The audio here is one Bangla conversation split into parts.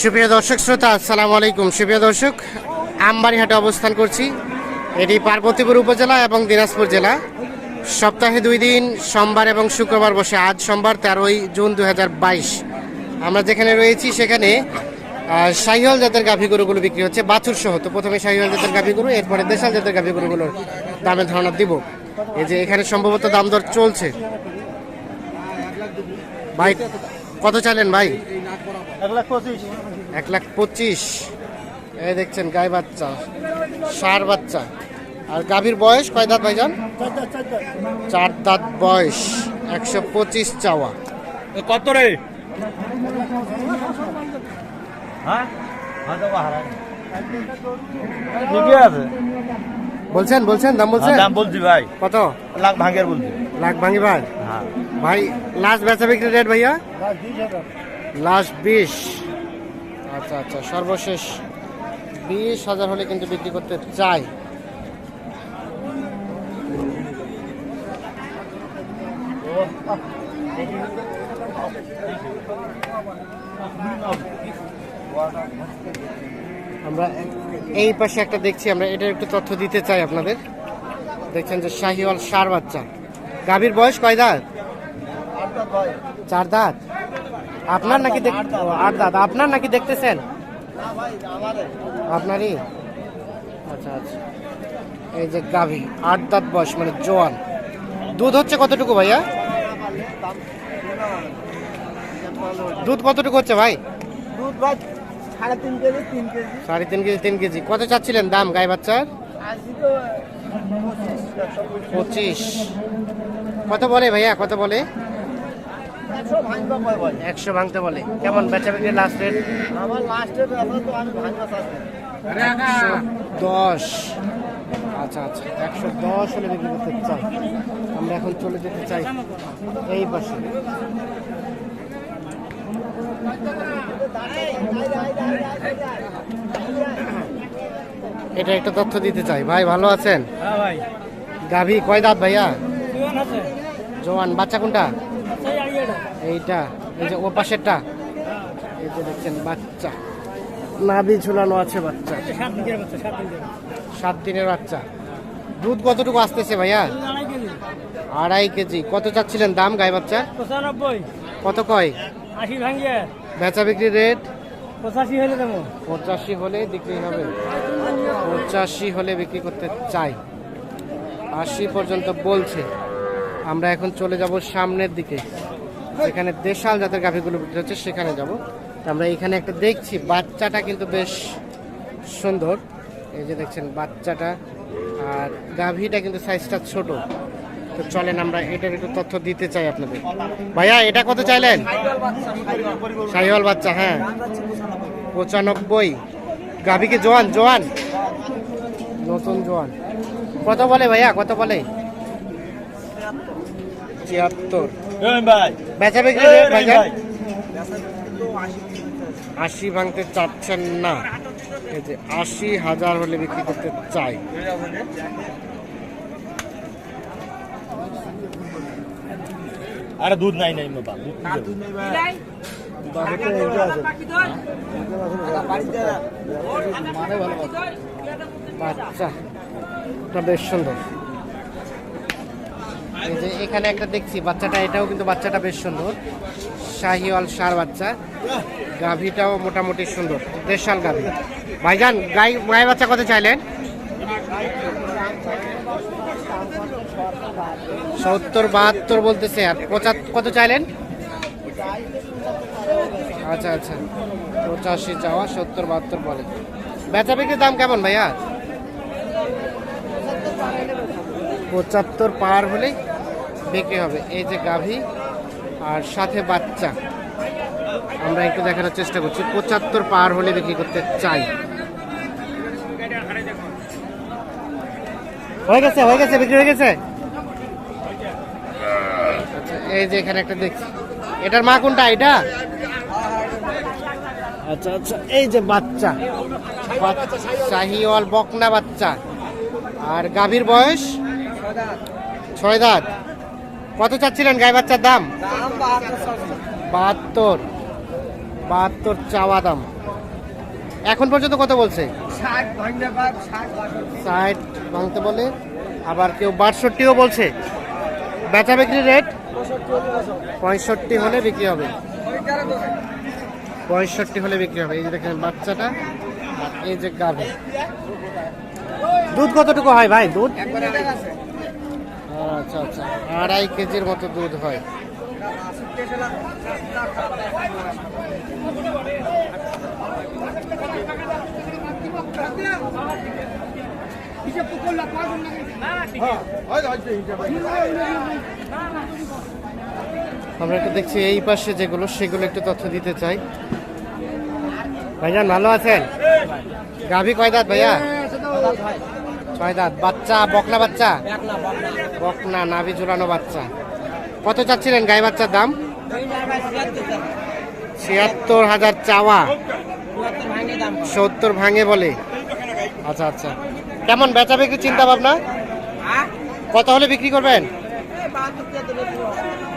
সুপ্রিয় দর্শক শ্রোতা, আসসালামু আলাইকুম। সুপ্রিয় দর্শক, আমবাড়িহাটে অবস্থান করছি। এটি পার্বতীপুর উপজেলা এবং দিনাজপুর জেলা। সপ্তাহে 2 দিন সোমবার এবং শুক্রবার বসে। আজ সোমবার 13ই জুন 2022। আমরা যেখানে রয়েছি সেখানে শাহিওয়াল জাতের গাভী গরুগুলো বিক্রি হচ্ছে বাছুর সহ। তো প্রথমে শাহিওয়াল জাতের গাভী গরু, এরপরে দেশাল জাতের গাভী গরুগুলোর দামের ধারণা দিব। এই যে এখানে সম্ভবত দাম দর চলছে। ভাই কত চাইলেন ভাই? 1,25,000। এই দেখছেন গাই বাচ্চা, ষাঁড় বাচ্চা। আর গাভীর বয়স কয় দাঁত ভাইজান? 4 দাঁত বয়স। 125 চাওয়া। কত রে? বলছেন দাম বলছেন? দাম বলছি ভাই। কত? লাখ ভাঙের বলছি। লাখ ভাঙি ভাই? ভাই লাস্ট বেচা বিক্রি রেট ভাইয়া? লাস্ট 20। আচ্ছা আচ্ছা, সর্বশেষ 20,000 হলে কিন্তু বিক্রি করতে চাই। আমরা এই পাশে একটা দেখছি, আমরা এটার একটু তথ্য দিতে চাই আপনাদের। দেখছেন যে শাহিওয়াল ষাঁড় বাচ্চা। গাভীর বয়স কয় দাঁত? 4 দাঁত। আপনার নাকি 8 দাঁত? আপনার নাকি দেখতেছেন? আপনারই? আচ্ছা আচ্ছা। এই যে গাভী 8 দাঁত বয়স, মানে জোয়ান। দুধ হচ্ছে কতটুকু ভাইয়া? দুধ কতটুকু হচ্ছে ভাই? দুধ ভাই 3.5 কেজি 3 কেজি। 3.5 KG 3 KG. কত চাচ্ছিলেন দাম গাই বাচ্চার? 25। কত বলে ভাইয়া, কত বলে? 100 ভাঙতে বলে। কেমন বেচা বিক্রি লাস্ট রেট? আমার লাস্ট রেট তো আমি ভাঙা চাচ্ছি 110। আচ্ছা আচ্ছা, 110 হলে বিক্রি করতে চাই। আমরা এখন চলে যেতে চাই এই পাশে। এটা একটা তথ্য দিতে চাই। ভাই ভালো আছেন? হ্যাঁ ভাই। গাভী কয় দাঁত ভাইয়া? জোয়ান আছে। জোয়ান। বাচ্চা কোনটা? এইটা। এই যে ও পাশেরটা। এই যে দেখছেন বাচ্চা, নাভি ঝুলানো আছে বাচ্চা। 7 দিনের বাচ্চা, 7 দিনের। 7 দিনের বাচ্চা। দুধ কতটুকু আসতেছে ভাইয়া? 2.5 কেজি। 2.5 কেজি। কত চাচ্ছিলেন দাম গাই বাচ্চা? 95। কত কয়? 80 ভাঙিয়ে। বেচা বিক্রি রেট? 85 হলে দেবো। 85 হলে বিক্রি হবে। 85 হলে বিক্রি করতে চাই। 80 পর্যন্ত বলছে। আমরা এখন চলে যাব সামনের দিকে, যেখানে দেশাল জাতের গাভীগুলো বিক্রি হচ্ছে সেখানে যাব। আমরা এখানে একটা দেখছি, বাচ্চাটা কিন্তু বেশ সুন্দর। এই যে দেখছেন বাচ্চাটা, আর গাভীটা কিন্তু সাইজটা ছোট। তো চলেন আমরা এটার একটু তথ্য দিতে চাই আপনাদের। ভাইয়া এটা কত চাইলেন? শাহিওয়াল বাচ্চা, হ্যাঁ 95। গাভী কি জোয়ান? জোয়ান, নতুন জোয়ান। কত বলে ভাইয়া, কত বলে? 73। বেচা বিক্রি রেট ভাইয়া? 80 ভাঙতে চাচ্ছেন না। এই যে 80,000 হলে বিক্রি করতে চাই। আরে দুধ নাই বাবা। বাচ্চাটা বেশ সুন্দর। এই যে এখানে একটা দেখছি বাচ্চাটা, এটাও কিন্তু বাচ্চাটা বেশ সুন্দর। শাহিওয়াল ষাঁড় বাচ্চা। গাভীটাও মোটামুটি সুন্দর, দেশাল গাভী। ভাইজান গাই বাচ্চা কত চাইলেন? 70-72 বলতেছে। আর কত চাইলেন? আচ্ছা আচ্ছা, 85 চাওয়া, 70-72 বলে। বেচা বিক্রির দাম কেমন ভাইয়া? 75 পার হলে বিক্রি হবে। এই যে গাভী আর সাথে বাচ্চা, আমরা একটু দেখানোর চেষ্টা করছি। 75 পার হলে বিক্রি করতে চাই। হয়ে গেছে বিক্রি হয়ে গেছে। আচ্ছা, এই যে এখানে একটা দেখছি, এটার মা কোনটা? এটা? আচ্ছা আচ্ছা, এই যে বাচ্চা, শাহিওয়াল বকনা বাচ্চা। আর গাভীর বয়স 6 দাঁত। কত চাচ্ছিলেন গাই বাচ্চার দাম? 72। 72 চাওয়া দাম। এখন পর্যন্ত কত বলছে? 60 ভাঙতে বলে, আবার কেউ 62ও বলছে। বেচা বিক্রি রেট 65 হলে বিক্রি হবে। 65 হলে বিক্রি হবে। এই যে দেখেন বাচ্চাটা, আর এই যে গাভী। দুধ কতটুকু হয় ভাই? দুধ আচ্ছা আচ্ছা, 2.5 কেজির মতো দুধ হয়। আমরা একটু দেখছি এই পাশে যেগুলো, সেগুলো একটু তথ্য দিতে চাই। ভাইজান ভালো আছেন? গাভী কয় দাঁত ভাইয়া? 6 দাঁত। বাচ্চা বকনা বাচ্চা? বকনা, নাভি ঝুলানো বাচ্চা। কত চাচ্ছিলেন গাই বাচ্চার দাম? 76,000 চাওয়া, 70 ভাঙে বলে। আচ্ছা আচ্ছা, কেমন বেচা বিক্রি চিন্তা ভাবনা? কত হলে বিক্রি করবেন?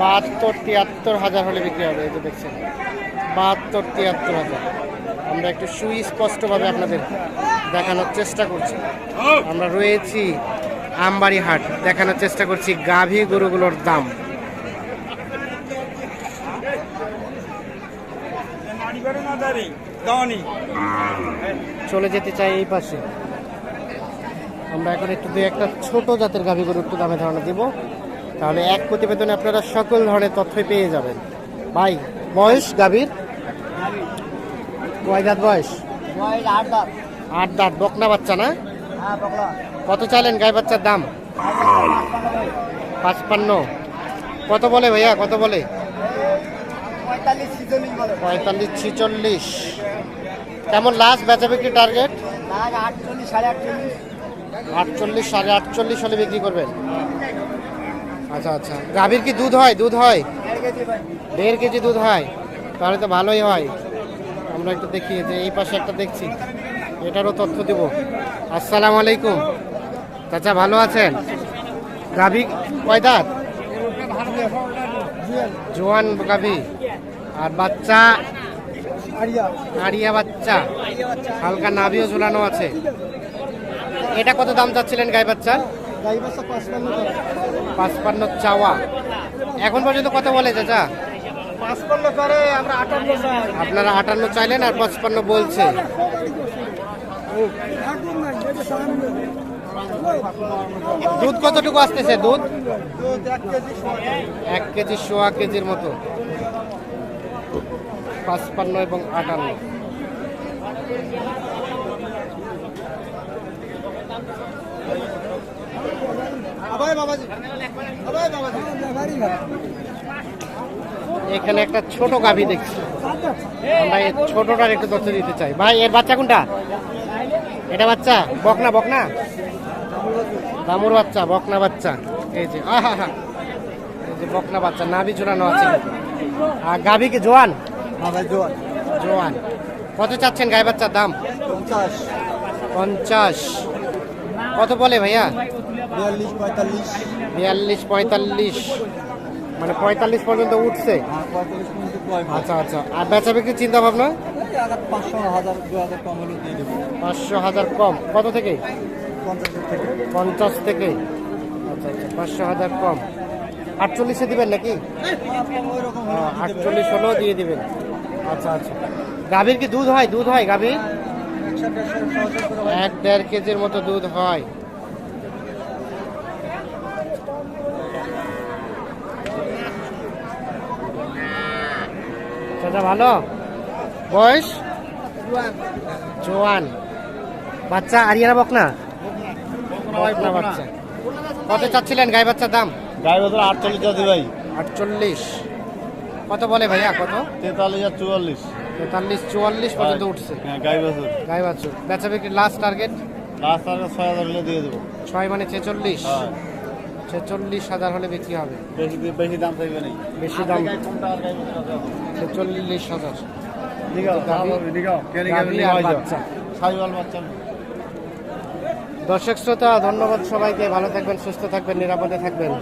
72-73 হলে বিক্রি হবে। এই যে দেখছেন 72-73। আমরা একটু সুস্পষ্টভাবে আপনাদের দেখানোর চেষ্টা করছি। আমরা রয়েছি আমবাড়ি হাট, দেখানোর চেষ্টা করছি গাভী গরুগুলোর দাম। চলে যেতে চাই এই পাশে। আমরা এখন একটু দুই একটা ছোট জাতের গাভী গরু একটু দামে ধারণা দিব, তাহলে এক প্রতিবেদনে আপনারা সকল ধরনের তথ্যই পেয়ে যাবেন। ভাই বয়স গাভীর কয় দাঁত? বয়স 8 দাঁত। বকনা বাচ্চা না? কত চাইলেন গাই বাচ্চার দাম? 55। কত বলে ভাইয়া, কত বলে? 45-46। কেমন লাস্ট বেচা বিক্রি টার্গেট? 48-48 হলে বিক্রি করবেন। আচ্ছা আচ্ছা, গাভীর কি দুধ হয়? দুধ হয় 1.5 কেজি দুধ হয়, তাহলে তো ভালোই হয়। আমরা একটু দেখি যে এই পাশে একটা দেখছি, এটারও তথ্য দেব। আসসালামু আলাইকুম চাচা, ভালো আছেন? গাভী কয় দাঁত? জোয়ান গাভী। আর বাচ্চা? আড়িয়া বাচ্চা, হালকা নাভিও ঝুলানো আছে। এটা কত দাম চাচ্ছিলেন গাই বাচ্চার? 55 চাওয়া। এখন পর্যন্ত কত বলে চাচা? 55 করে, আমরা 58 চাই। আপনারা 58 চাইলেন আর 55 বলছে। দুধ কতটুকু আসতেছে? দুধ 1 কেজি, 1.25 কেজির মতো। 55 এবং 58। এখানে একটা ছোট গাভী দেখছি, আমরা এই ছোটটার একটু তথ্য দিতে চাই। ভাই এর বাচ্চা কোনটা? এটা বাচ্চা বকনা? বকনা দামুর বাচ্চা, বকনা বাচ্চা। এই যে আহা, এই যে বকনা বাচ্চা, নাভি ঝুলানো আছে। আর গাভী কি জোয়ান? জোয়ান। কত চাচ্ছেন গাই বাচ্চার দাম? 50। কত বলে ভাইয়া? 42-45, মানে 45 পর্যন্ত উঠছে। আচ্ছা আচ্ছা, আর বেচা বিক্রি চিন্তা ভাবনা? 500,000 কম। কত থেকে? 50 থেকে। আচ্ছা আচ্ছা, 500,000 কম। 48-এ দিবেন নাকি? 48 হলেও দিয়ে দিবেন। আচ্ছা আচ্ছা, গাভীর কি দুধ হয়? দুধ হয় গাভীর 1-1.5 কেজির মতো দুধ হয়। চাচা ভালো? বয়স? জোয়ান। বাচ্চা আরিয়ানা বকনা? বকনা বাচ্চা। কত চাচ্ছিলেন গাই বাচ্চার দাম? গাই বাচ্চা 48 চাচ্ছি ভাই। 48। কত বলে ভাইয়া? কত? 43-44। 43-44 পর্যন্ত উঠছে। হ্যাঁ, গাই বাছুর। গাই বাছুর। বেচা বিক্রি লাস্ট টার্গেট? লাস্ট টার্গেট 6,000 হলে দিয়ে দেবো। 6 মানে 46। হ্যাঁ, 46,000 হলে বিক্রি হবে। বেশি দাম চাইবে না। বেশি দাম? 46,000। দর্শক শ্রোতা, ধন্যবাদ সবাইকে। ভালো থাকবেন, সুস্থ থাকবেন, নিরাপদে থাকবেন।